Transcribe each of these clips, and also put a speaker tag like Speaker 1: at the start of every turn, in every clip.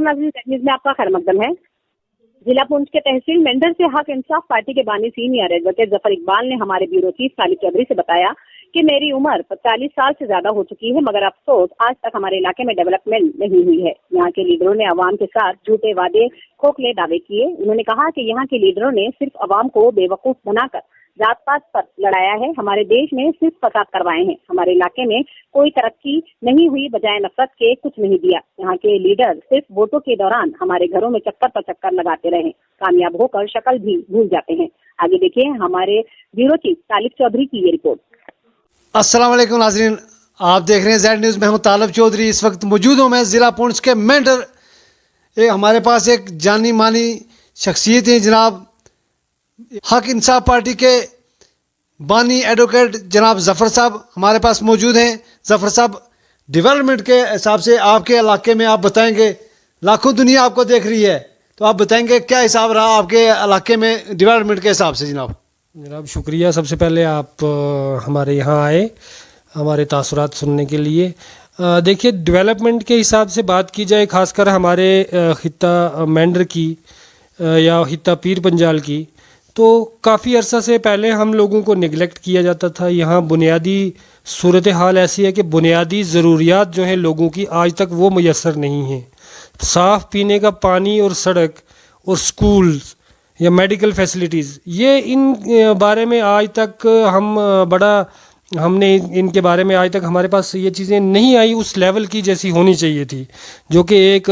Speaker 1: नाज़रीन, न्यूज़ में आपका खैर मकदम है। जिला पुंछ के तहसील मेंढर से हक इंसाफ पार्टी के बानी सीनियर एडवोकेट जफर इकबाल ने हमारे ब्यूरो चीफ तालिब चौधरी से बताया कि मेरी उम्र 40 साल से ज्यादा हो चुकी है, मगर अफसोस आज तक हमारे इलाके में डेवलपमेंट नहीं हुई है। यहाँ के लीडरों ने अवाम के साथ झूठे वादे, खोखले दावे किए। उन्होंने कहा कि यहाँ के लीडरों ने सिर्फ अवाम को बेवकूफ बनाकर जात पात पर लड़ाया है। हमारे देश में सिर्फ फसाद करवाए हैं। हमारे इलाके में कोई तरक्की नहीं हुई, बजाय नफरत के कुछ नहीं दिया। यहाँ के लीडर सिर्फ वोटों के दौरान हमारे घरों में चक्कर पर चक्कर लगाते रहे, कामयाब होकर शक्ल भी भूल जाते हैं। आगे देखिए हमारे ब्यूरो चीफ तालिब चौधरी की ये रिपोर्ट।
Speaker 2: अस्सलाम वालेकुम नाज़रीन, आप देख रहे हैं ज़ेड न्यूज़ में। हम तालिब चौधरी इस वक्त मौजूद हूँ मैं ज़िला पुंछ के मेंढर। हमारे पास एक जानी मानी शख्सियत है जनाब हक इंसाफ पार्टी के बानी एडवोकेट जनाब ज़फ़र साहब हमारे पास मौजूद हैं। ज़फ़र साहब, डेवलपमेंट के हिसाब से आपके इलाके में आप बताएंगे, लाखों दुनिया आपको देख रही है, तो आप बताएंगे क्या हिसाब रहा आपके इलाके में डेवलपमेंट के हिसाब से।
Speaker 3: जनाब शुक्रिया, सबसे पहले आप हमारे यहाँ आए हमारे तासुरात सुनने के लिए। देखिए, डेवलपमेंट के हिसाब से बात की जाए, खासकर हमारे खित्ता मेंढर की या खित्ता पीर पंजाल की, तो काफ़ी अरसा से पहले हम लोगों को निगलेक्ट किया जाता था। यहाँ बुनियादी सूरत हाल ऐसी है कि बुनियादी ज़रूरियात जो हैं लोगों की आज तक वो मुयस्सर नहीं हैं। साफ़ पीने का पानी और सड़क और स्कूल्स या मेडिकल फैसिलिटीज़, ये इन बारे में आज तक हमने इनके बारे में आज तक हमारे पास ये चीज़ें नहीं आई उस लेवल की जैसी होनी चाहिए थी, जो कि एक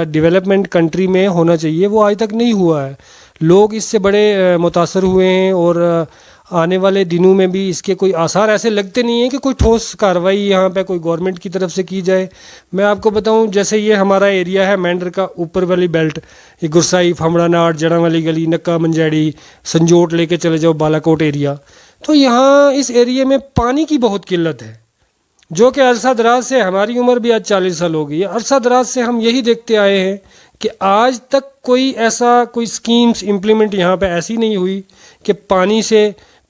Speaker 3: डेवलपमेंट कंट्री में होना चाहिए, वो आज तक नहीं हुआ है। लोग इससे बड़े मुतासर हुए हैं और आने वाले दिनों में भी इसके कोई आसार ऐसे लगते नहीं हैं कि कोई ठोस कार्रवाई यहाँ पे कोई गवर्नमेंट की तरफ से की जाए। मैं आपको बताऊं, जैसे ये हमारा एरिया है मेंढर का ऊपर वाली बेल्ट, ये गुरसाई, फमड़ा नाट, जड़ा वाली गली, नक्का मंजाड़ी, संजोट लेके चले जाओ बालाकोट एरिया, तो यहाँ इस एरिए में पानी की बहुत किल्लत है, जो कि अरसा दराज से, हमारी उम्र भी आज 40 साल हो गई है, अरसा दराज से हम यही देखते आए हैं कि आज तक कोई स्कीम्स इम्प्लीमेंट यहाँ पे ऐसी नहीं हुई कि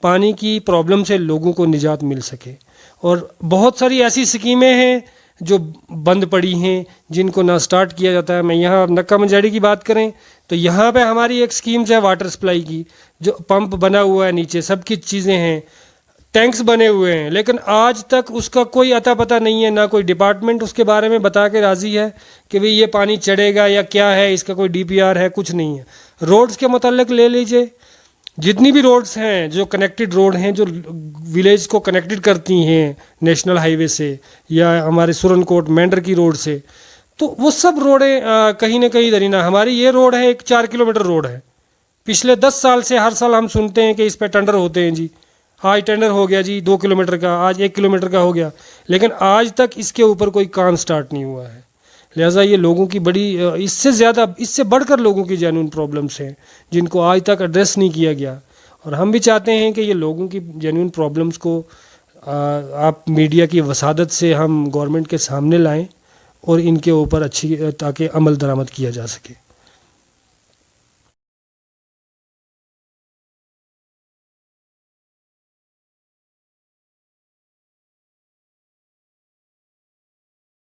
Speaker 3: पानी की प्रॉब्लम से लोगों को निजात मिल सके। और बहुत सारी ऐसी स्कीमें हैं जो बंद पड़ी हैं, जिनको ना स्टार्ट किया जाता है। मैं यहाँ नक्का मंजाड़ी की बात करें तो यहाँ पे हमारी एक स्कीम्स है वाटर सप्लाई की, जो पंप बना हुआ है, नीचे सबकी चीज़ें हैं, टैंक्स बने हुए हैं, लेकिन आज तक उसका कोई अता पता नहीं है। ना कोई डिपार्टमेंट उसके बारे में बता के राज़ी है कि भाई ये पानी चढ़ेगा या क्या है, इसका कोई DPR है, कुछ नहीं है। रोड्स के मुताल्लिक ले लीजिए, जितनी भी रोड्स हैं जो कनेक्टेड रोड हैं, जो विलेज को कनेक्टेड करती हैं नेशनल हाईवे से या हमारे सुरनकोट मेंढर की रोड से, तो वो सब रोडें कहीं ना कहीं दरीना। हमारी ये रोड है, एक 4 किलोमीटर रोड है। पिछले 10 साल से हर साल हम सुनते हैं कि इस पर टेंडर होते हैं जी, आज टेंडर हो गया जी 2 किलोमीटर का, आज 1 किलोमीटर का हो गया, लेकिन आज तक इसके ऊपर कोई काम स्टार्ट नहीं हुआ है। लिहाजा ये लोगों की बड़ी, इससे बढ़कर लोगों की जेन्युइन प्रॉब्लम्स हैं जिनको आज तक एड्रेस नहीं किया गया। और हम भी चाहते हैं कि ये लोगों की जेन्युइन प्रॉब्लम्स को आप मीडिया की वसादत से हम गवर्नमेंट के सामने लाएं और इनके ऊपर अच्छी ताकि अमल दरामद किया जा सके।